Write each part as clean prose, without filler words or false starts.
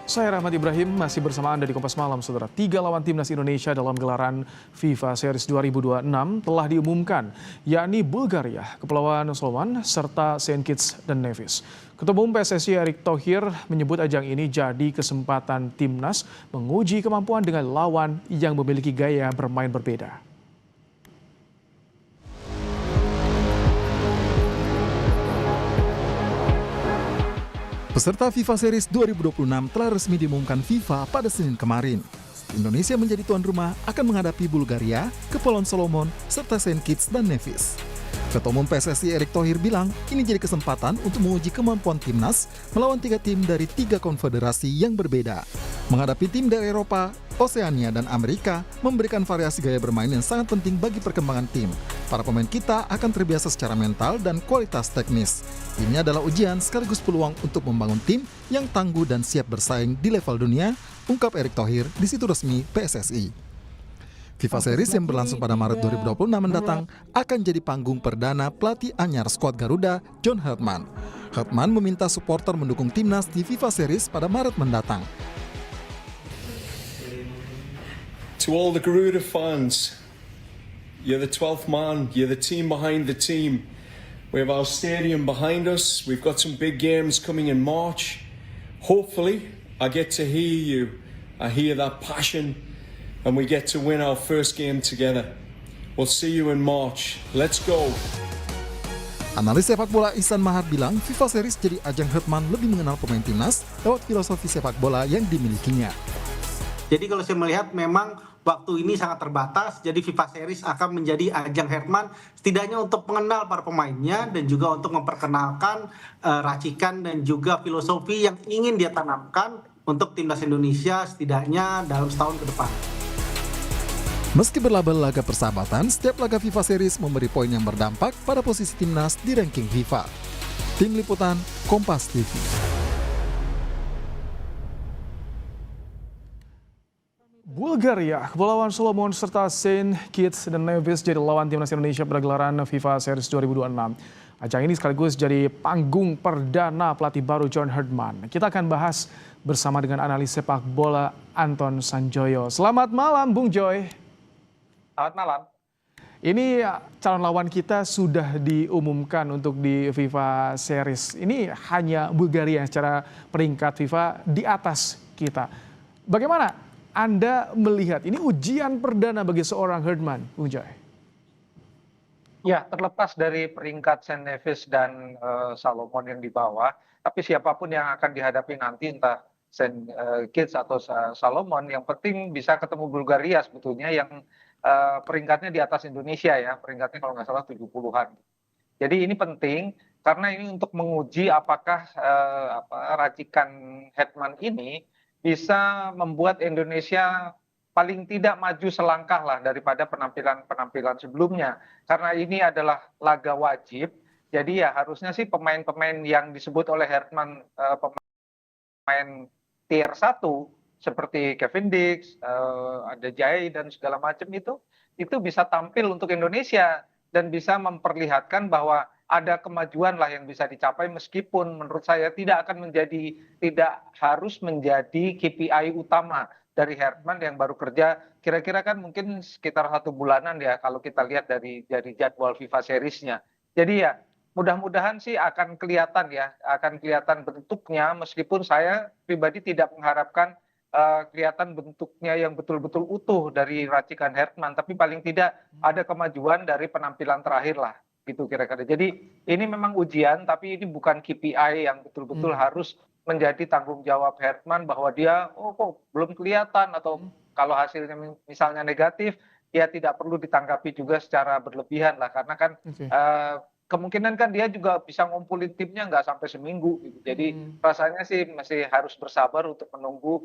Saya Rahmat Ibrahim, masih bersama Anda di Kompas Malam, Saudara. 3 lawan timnas Indonesia dalam gelaran FIFA Series 2026 telah diumumkan, yakni Bulgaria, Kepulauan Solomon, serta Saint Kitts dan Nevis. Ketua Umum PSSI Erick Thohir menyebut ajang ini jadi kesempatan timnas menguji kemampuan dengan lawan yang memiliki gaya bermain berbeda. Peserta FIFA Series 2026 telah resmi diumumkan FIFA pada Senin kemarin. Indonesia menjadi tuan rumah akan menghadapi Bulgaria, Kepulauan Solomon, serta Saint Kitts dan Nevis. Ketua Umum PSSI Erick Thohir bilang ini jadi kesempatan untuk menguji kemampuan timnas melawan 3 tim dari 3 konfederasi yang berbeda. Menghadapi tim dari Eropa, Oseania, dan Amerika memberikan variasi gaya bermain yang sangat penting bagi perkembangan tim. Para pemain kita akan terbiasa secara mental dan kualitas teknis. Ini adalah ujian sekaligus peluang untuk membangun tim yang tangguh dan siap bersaing di level dunia, ungkap Erick Thohir di situs resmi PSSI. FIFA Series yang berlangsung pada Maret 2026 mendatang akan jadi panggung perdana pelatih anyar skuad Garuda, John Hartman. Hartman meminta supporter mendukung timnas di FIFA Series pada Maret mendatang. To all the Garuda fans, you're the 12th man, you're the team behind the team. We have our stadium behind us, we've got some big games coming in March. Hopefully, I get to hear you, I hear that passion, and we get to win our first game together. We'll see you in March. Let's go. Analis sepak bola Ihsan Mahar bilang FIFA Series jadi ajang Hartman lebih mengenal pemain timnas lewat filosofi sepak bola yang dimilikinya. Jadi kalau saya melihat memang waktu ini sangat terbatas, jadi FIFA Series akan menjadi ajang Hartman setidaknya untuk mengenal para pemainnya dan juga untuk memperkenalkan racikan dan juga filosofi yang ingin dia tanamkan untuk timnas Indonesia setidaknya dalam setahun ke depan. Meski berlaba-laga persahabatan, setiap laga FIFA Series memberi poin yang berdampak pada posisi timnas di ranking FIFA. Tim Liputan, Kompas TV. Bulgaria, Kepulauan Solomon, serta Saint Kitts dan Nevis jadi lawan timnas Indonesia pada gelaran FIFA Series 2026. Ajang ini sekaligus jadi panggung perdana pelatih baru John Hartman. Kita akan bahas bersama dengan analis sepak bola Anton Sanjoyo. Selamat malam, Bung Joy. Selamat malam. Ini calon lawan kita sudah diumumkan untuk di FIFA Series. Ini hanya Bulgaria yang secara peringkat FIFA di atas kita. Bagaimana Anda melihat ini ujian perdana bagi seorang Hartman, Bung Joy? Ya, terlepas dari peringkat Saint Nevis dan Solomon yang di bawah, tapi siapapun yang akan dihadapi nanti, entah Saint Kitts atau Solomon, yang penting bisa ketemu Bulgaria sebetulnya yang peringkatnya di atas Indonesia ya, peringkatnya kalau nggak salah 70-an. Jadi ini penting karena ini untuk menguji apakah racikan Hartman ini bisa membuat Indonesia paling tidak maju selangkah lah daripada penampilan sebelumnya. Karena ini adalah laga wajib, jadi ya harusnya sih pemain-pemain yang disebut oleh Hartman pemain tier 1 seperti Kevin Dix, ada Jai dan segala macam itu bisa tampil untuk Indonesia dan bisa memperlihatkan bahwa ada kemajuan lah yang bisa dicapai meskipun menurut saya tidak harus menjadi KPI utama dari Hartman yang baru kerja kira-kira kan mungkin sekitar 1 bulanan ya kalau kita lihat dari jadwal FIFA Series-nya. Jadi ya mudah-mudahan sih akan kelihatan bentuknya meskipun saya pribadi tidak mengharapkan kelihatan bentuknya yang betul-betul utuh dari racikan Hartman, tapi paling tidak ada kemajuan dari penampilan terakhir lah, gitu kira-kira. Jadi ini memang ujian, tapi ini bukan KPI yang betul-betul harus menjadi tanggung jawab Hartman bahwa dia kok belum kelihatan atau kalau hasilnya misalnya negatif, ya tidak perlu ditanggapi juga secara berlebihan lah, karena kan kemungkinan kan dia juga bisa ngumpulin timnya nggak sampai seminggu gitu. Jadi rasanya sih masih harus bersabar untuk menunggu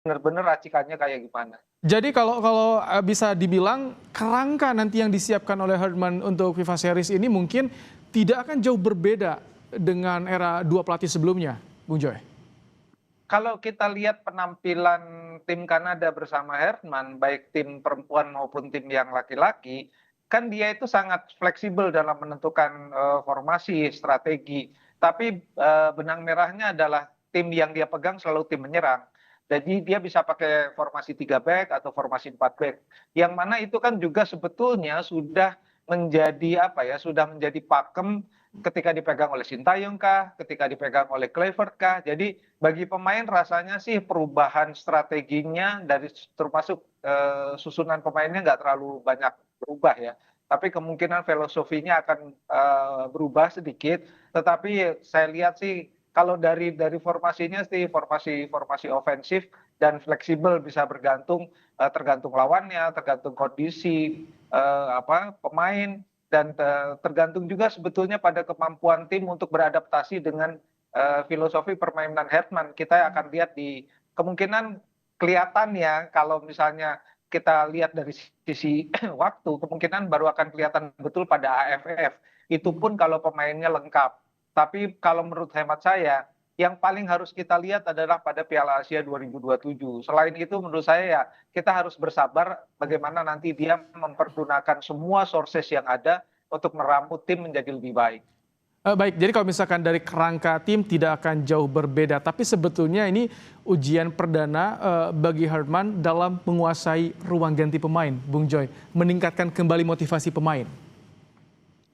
benar-benar racikannya kayak gimana. Jadi kalau bisa dibilang kerangka nanti yang disiapkan oleh Hartman untuk FIFA Series ini mungkin tidak akan jauh berbeda dengan era 2 pelatih sebelumnya, Bung Joy. Kalau kita lihat penampilan tim Kanada bersama Hartman, baik tim perempuan maupun tim yang laki-laki, kan dia itu sangat fleksibel dalam menentukan formasi, strategi. Tapi benang merahnya adalah tim yang dia pegang selalu tim menyerang. Jadi dia bisa pakai formasi 3 back atau formasi 4 back. Yang mana itu kan juga sebetulnya sudah menjadi apa ya, sudah menjadi pakem ketika dipegang oleh Sintayong kah, ketika dipegang oleh Kluivert kah. Jadi bagi pemain rasanya sih perubahan strateginya dari termasuk susunan pemainnya nggak terlalu banyak berubah ya. Tapi kemungkinan filosofinya akan berubah sedikit. Tetapi saya lihat sih kalau dari formasinya sih formasi ofensif dan fleksibel bisa bergantung tergantung lawannya, tergantung kondisi pemain dan tergantung juga sebetulnya pada kemampuan tim untuk beradaptasi dengan filosofi permainan Herman. Kita akan lihat di kemungkinan kelihatan ya kalau misalnya kita lihat dari sisi waktu, kemungkinan baru akan kelihatan betul pada AFF. Itu pun kalau pemainnya lengkap. Tapi kalau menurut hemat saya, yang paling harus kita lihat adalah pada Piala Asia 2027. Selain itu menurut saya ya kita harus bersabar bagaimana nanti dia mempergunakan semua sources yang ada untuk meramu tim menjadi lebih baik. Baik, jadi kalau misalkan dari kerangka tim tidak akan jauh berbeda, tapi sebetulnya ini ujian perdana bagi Herdman dalam menguasai ruang ganti pemain, Bung Joy, meningkatkan kembali motivasi pemain.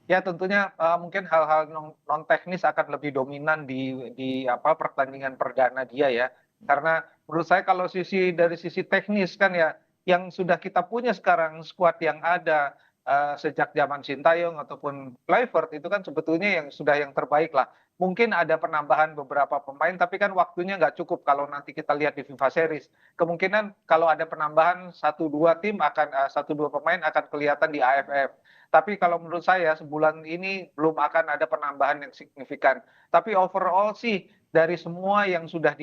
Ya tentunya mungkin hal-hal non teknis akan lebih dominan di pertandingan perdana dia ya. Karena menurut saya kalau dari sisi teknis kan ya yang sudah kita punya sekarang skuad yang ada sejak zaman Sintayong ataupun Kluivert itu kan sebetulnya yang terbaik lah. Mungkin ada penambahan beberapa pemain tapi kan waktunya nggak cukup kalau nanti kita lihat di FIFA Series. Kemungkinan kalau ada penambahan 1-2 pemain akan kelihatan di AFF. Tapi kalau menurut saya sebulan ini belum akan ada penambahan yang signifikan. Tapi overall sih dari semua yang sudah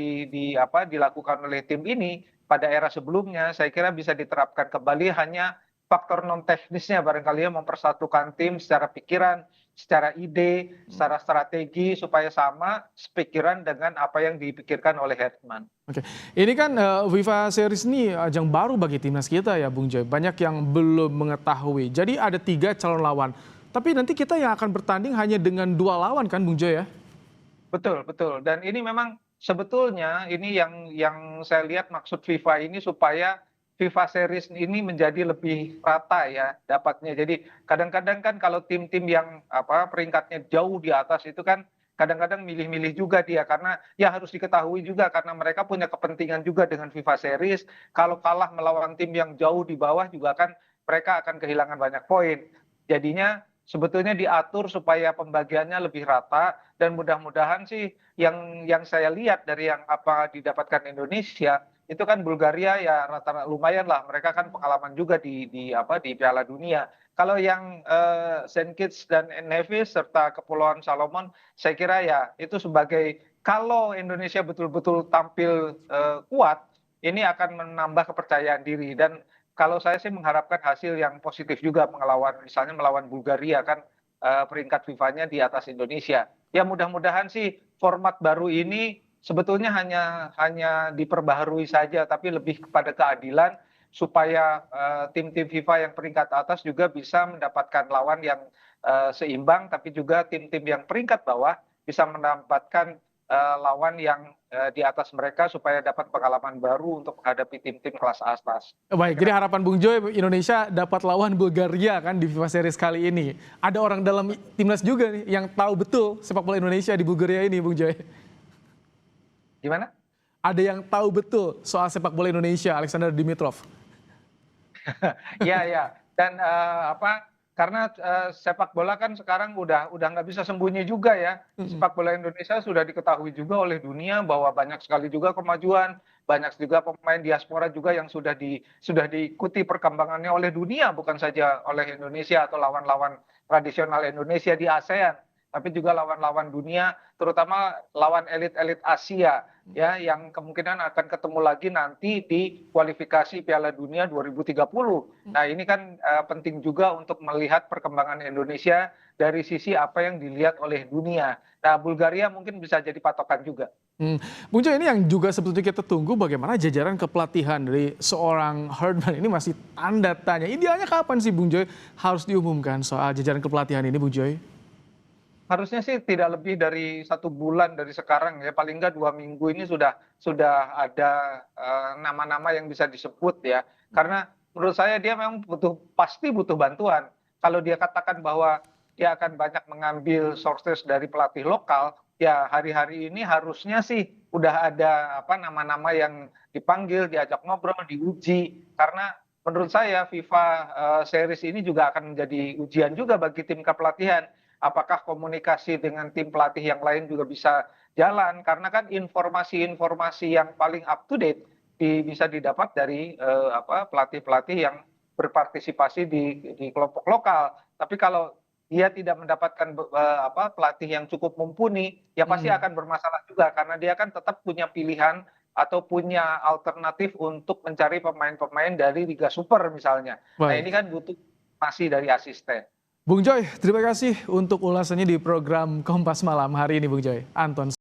dilakukan oleh tim ini pada era sebelumnya saya kira bisa diterapkan kembali, hanya faktor non teknisnya barangkali ya mempersatukan tim secara pikiran, secara ide, secara strategi supaya sama sepikiran dengan apa yang dipikirkan oleh Herdman. Oke, ini kan FIFA Series ini ajang baru bagi timnas kita ya Bung Joy. Banyak yang belum mengetahui. Jadi ada 3 calon lawan. Tapi nanti kita yang akan bertanding hanya dengan 2 lawan kan Bung Joy ya? Betul, betul. Dan ini memang sebetulnya ini yang saya lihat maksud FIFA ini supaya FIFA Series ini menjadi lebih rata ya dapatnya. Jadi kadang-kadang kan kalau tim-tim yang peringkatnya jauh di atas itu kan kadang-kadang milih-milih juga dia karena ya harus diketahui juga karena mereka punya kepentingan juga dengan FIFA Series. Kalau kalah melawan tim yang jauh di bawah juga kan mereka akan kehilangan banyak poin. Jadinya sebetulnya diatur supaya pembagiannya lebih rata dan mudah-mudahan sih yang saya lihat dari yang apa didapatkan Indonesia itu kan Bulgaria ya rata-rata lumayan lah, mereka kan pengalaman juga di Piala Dunia. Kalau yang Saint Kitts dan Nevis serta Kepulauan Salomon saya kira ya itu sebagai kalau Indonesia betul-betul tampil kuat ini akan menambah kepercayaan diri dan kalau saya sih mengharapkan hasil yang positif juga misalnya melawan Bulgaria kan peringkat FIFA-nya di atas Indonesia. Ya mudah-mudahan sih format baru ini sebetulnya hanya diperbaharui saja tapi lebih kepada keadilan supaya tim-tim FIFA yang peringkat atas juga bisa mendapatkan lawan yang seimbang tapi juga tim-tim yang peringkat bawah bisa mendapatkan lawan yang di atas mereka supaya dapat pengalaman baru untuk menghadapi tim-tim kelas atas. Baik, jadi harapan Bung Joy Indonesia dapat lawan Bulgaria kan di FIFA Series kali ini. Ada orang dalam timnas juga nih yang tahu betul sepak bola Indonesia di Bulgaria ini Bung Joy. Gimana? Ada yang tahu betul soal sepak bola Indonesia, Alexander Dimitrov. Ya. Dan karena sepak bola kan sekarang udah nggak bisa sembunyi juga ya. Sepak bola Indonesia sudah diketahui juga oleh dunia bahwa banyak sekali juga kemajuan, banyak juga pemain diaspora juga yang sudah diikuti perkembangannya oleh dunia, bukan saja oleh Indonesia atau lawan-lawan tradisional Indonesia di ASEAN. Tapi juga lawan-lawan dunia, terutama lawan elit-elit Asia ya yang kemungkinan akan ketemu lagi nanti di kualifikasi Piala Dunia 2030. Nah, ini kan penting juga untuk melihat perkembangan Indonesia dari sisi apa yang dilihat oleh dunia. Nah, Bulgaria mungkin bisa jadi patokan juga. Bung Joy, ini yang juga sebetulnya kita tunggu bagaimana jajaran kepelatihan dari seorang Herdman ini masih tanda tanya. Idealnya kapan sih Bung Joy harus diumumkan soal jajaran kepelatihan ini Bung Joy? Harusnya sih tidak lebih dari 1 bulan dari sekarang ya, paling nggak 2 minggu ini sudah ada nama-nama yang bisa disebut ya. Karena menurut saya dia memang pasti butuh bantuan. Kalau dia katakan bahwa dia akan banyak mengambil sources dari pelatih lokal, ya hari-hari ini harusnya sih udah ada nama-nama yang dipanggil, diajak ngobrol, diuji. Karena menurut saya FIFA Series ini juga akan menjadi ujian juga bagi tim kepelatihan. Apakah komunikasi dengan tim pelatih yang lain juga bisa jalan, karena kan informasi-informasi yang paling up to date bisa didapat dari pelatih-pelatih yang berpartisipasi di kelompok lokal. Tapi kalau dia tidak mendapatkan pelatih yang cukup mumpuni, ya pasti akan bermasalah juga karena dia kan tetap punya pilihan atau punya alternatif untuk mencari pemain-pemain dari Liga Super misalnya. Nah Baik. ini kan butuh masih dari asisten. Bung Joy, terima kasih untuk ulasannya di program Kompas Malam hari ini, Bung Joy. Anton.